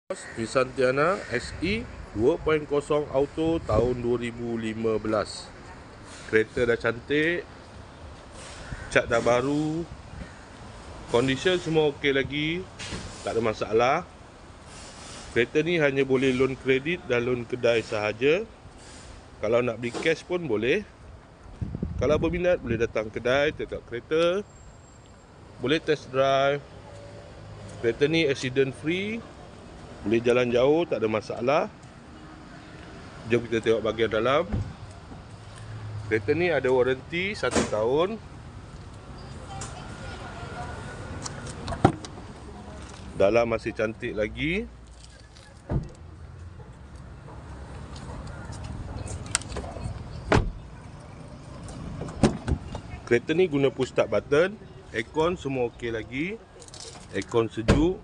Nissan Tiana SE 2.0 Auto tahun 2015. Kereta dah cantik, cat dah baru, condition semua okey lagi, tak ada masalah. Kereta ni hanya boleh loan kredit dan loan kedai sahaja. Kalau nak beli cash pun boleh. Kalau berminat boleh datang kedai, tengok kereta, boleh test drive. Kereta ni accident free, boleh jalan jauh, tak ada masalah. Jom kita tengok bahagian dalam. Kereta ni ada waranti 1 tahun. Dalam masih cantik lagi. Kereta ni guna push start button. Aircon semua okey lagi. Aircon sejuk.